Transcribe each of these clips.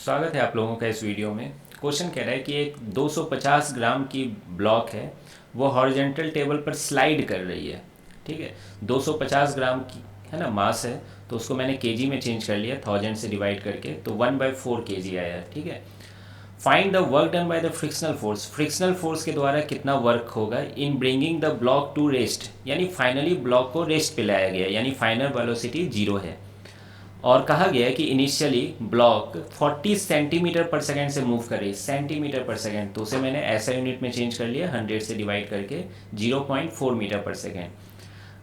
स्वागत है आप लोगों का इस वीडियो में। क्वेश्चन कह रहा है कि एक 250 ग्राम की ब्लॉक है, वो हॉरिजेंटल टेबल पर स्लाइड कर रही है। ठीक है, 250 ग्राम की है ना मास है, तो उसको मैंने केजी में चेंज कर लिया 1000 से डिवाइड करके, तो 1/4 केजी आया है। ठीक है, find the work done by the frictional force. Frictional force के द्वारा कितना वर्क होगा in bringing the block to rest, यानी फाइनली ब्लॉक को रेस्ट पे लाया गया, यानी फाइनल वेलोसिटी 0 है। और कहा गया है कि इनिशियली ब्लॉक 40 सेंटीमीटर पर सेकेंड से मूव कर रही है, सेंटीमीटर पर सेकेंड, तो उसे मैंने ऐसा यूनिट में चेंज कर लिया 100 से डिवाइड करके 0.4 मीटर पर सेकेंड।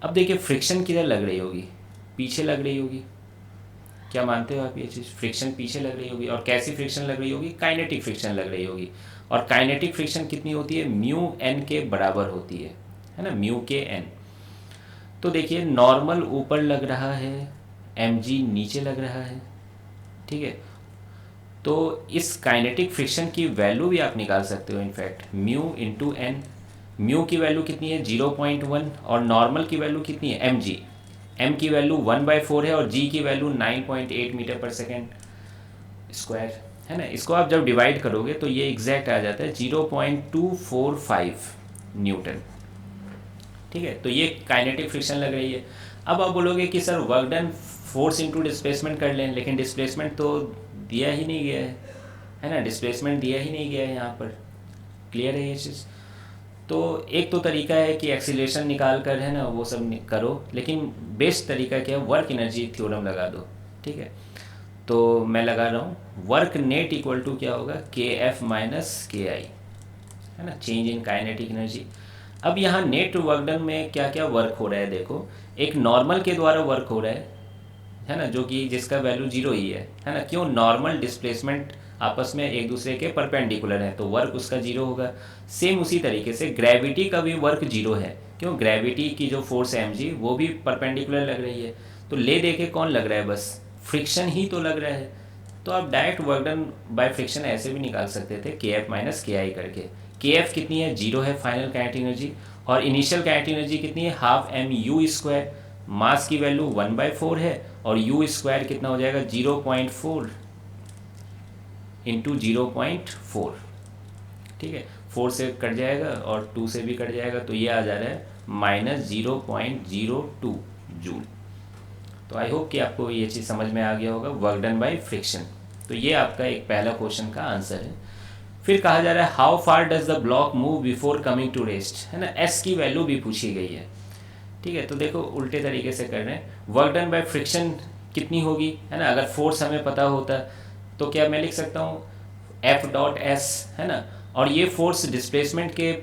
अब देखिए फ्रिक्शन किधर लग रही होगी, पीछे लग रही होगी। क्या मानते हो आप ये चीज़? फ्रिक्शन पीछे लग रही होगी। और कैसी फ्रिक्शन लग रही होगी? काइनेटिक फ्रिक्शन लग रही होगी। और काइनेटिक फ्रिक्शन कितनी होती है? म्यू एन के बराबर होती है ना, म्यू के एन। तो देखिए नॉर्मल ऊपर लग रहा है, mg नीचे लग रहा है। ठीक है, तो इस काइनेटिक फ्रिक्शन की वैल्यू भी आप निकाल सकते हो। In fact mu into N, mu की वैल्यू कितनी है? 0.1, और नॉर्मल की वैल्यू कितनी है? mg, m की वैल्यू 1/4 है और g की वैल्यू 9.8 मीटर पर सेकेंड स्क्वायर है ना। इसको आप जब डिवाइड करोगे तो ये एग्जैक्ट आ जाता है 0.245 न्यूटन। ठीक है, तो ये काइनेटिक फ्रिक्शन लग रही है। अब आप बोलोगे कि sir work done force into displacement कर लें, लेकिन डिस्प्लेसमेंट तो दिया ही नहीं गया है ना, डिस्प्लेसमेंट दिया ही नहीं गया है यहाँ पर। क्लियर है ये चीज़? तो एक तो तरीका है कि एक्सीलरेशन निकाल कर है ना वो सब करो, लेकिन बेस्ट तरीका क्या है? वर्क एनर्जी थ्योरम लगा दो। ठीक है, तो मैं लगा रहा हूँ वर्क नेट इक्वल टू क्या होगा? KF माइनस KI, है ना, चेंज इन काइनेटिक एनर्जी। अब यहाँ नेट वर्क डन में क्या क्या वर्क हो रहा है देखो। एक नॉर्मल के द्वारा वर्क हो रहा है ना, जो कि जिसका वैल्यू 0 ही है ना। क्यों? नॉर्मल डिस्प्लेसमेंट आपस में एक दूसरे के परपेंडिकुलर है, तो वर्क उसका 0 होगा। सेम उसी तरीके से ग्रेविटी का भी वर्क 0 है। क्यों? ग्रेविटी की जो फोर्स है mg वो भी परपेंडिकुलर लग रही है। तो ले दे के कौन लग रहा है? बस फ्रिक्शन ही तो लग रहा है। तो आप direct work done by friction ऐसे भी निकाल सकते थे, KF माइनस KI करके। KF कितनी है? 0 है फाइनल काइनेटिक एनर्जी, और इनिशियल काइनेटिक एनर्जी कितनी है? Half mu square. मास की वैल्यू 1/4 है, और u स्क्वायर कितना हो जाएगा? 0.4 इंटू 0.4। ठीक है, 4 से कट जाएगा और 2 से भी कट जाएगा, तो ये आ जा रहा है -0.02 जूल। तो आई होप कि आपको ये चीज़ समझ में आ गया होगा, वर्क डन बाय फ्रिक्शन। तो ये आपका एक पहला क्वेश्चन का आंसर है। फिर कहा जा रहा है how far does the block move before coming to rest, है ना। एस की वैल्यू भी पूछी गई है। ठीक है, तो देखो उल्टे तरीके से कर रहे हैं। वर्क डन बाय फ्रिक्शन कितनी होगी, है ना। अगर फोर्स हमें पता होता तो क्या मैं लिख सकता हूँ F.S, है ना। और ये फोर्स डिस्प्लेसमेंट के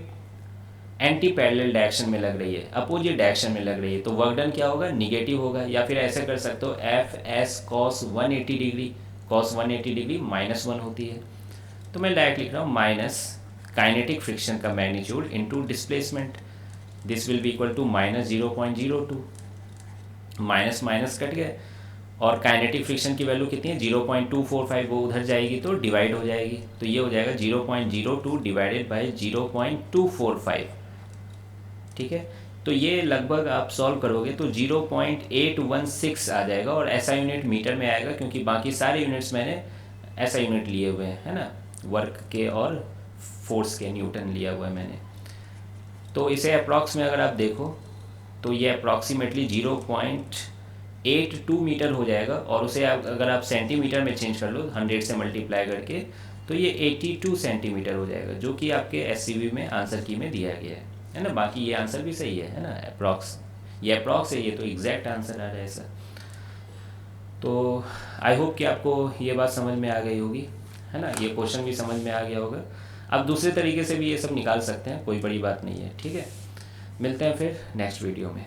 एंटी पैरेलल डायरेक्शन में लग रही है, अपोजिट डायरेक्शन में लग रही है, तो वर्क डन क्या होगा? निगेटिव होगा। या फिर ऐसे कर सकते हो FS cos 180 degree, cos 180 degree -1 होती है। तो मैं डायरेक्ट लिख रहा हूँ माइनस काइनेटिक फ्रिक्शन का magnitude into displacement, this will be equal to -0.02। Minus minus cut गए, और काइनेटिक फ्रिक्शन की वैल्यू कितनी है? 0.245, वो उधर जाएगी तो डिवाइड हो जाएगी, तो ये हो जाएगा 0.02 डिवाइडेड बाई 0.245। ठीक है, तो ये लगभग आप सॉल्व करोगे तो 0.816 आ जाएगा, और ऐसा यूनिट मीटर में आएगा, क्योंकि बाकी सारे यूनिट्स मैंने ऐसा यूनिट लिए हुए हैं, है ना, वर्क के और फोर्स के न्यूटन लिया हुआ है मैंने। तो इसे अप्रॉक्स में अगर आप देखो तो ये अप्रॉक्सीमेटली 0.82 मीटर हो जाएगा, और उसे अगर आप सेंटीमीटर में चेंज कर लो 100 से मल्टीप्लाई करके, तो ये 82 सेंटीमीटर हो जाएगा, जो कि आपके SCV में आंसर की में दिया गया है ना। बाकी ये आंसर भी सही है ना, अप्रॉक्स, ये अप्रॉक्स है, ये तो एग्जैक्ट आंसर आ रहा है ऐसा। तो आई होप कि आपको ये बात समझ में आ गई होगी, है ना, ये क्वेश्चन भी समझ में आ गया होगा। आप दूसरे तरीके से भी ये सब निकाल सकते हैं, कोई बड़ी बात नहीं है। ठीक है, मिलते हैं फिर नेक्स्ट वीडियो में।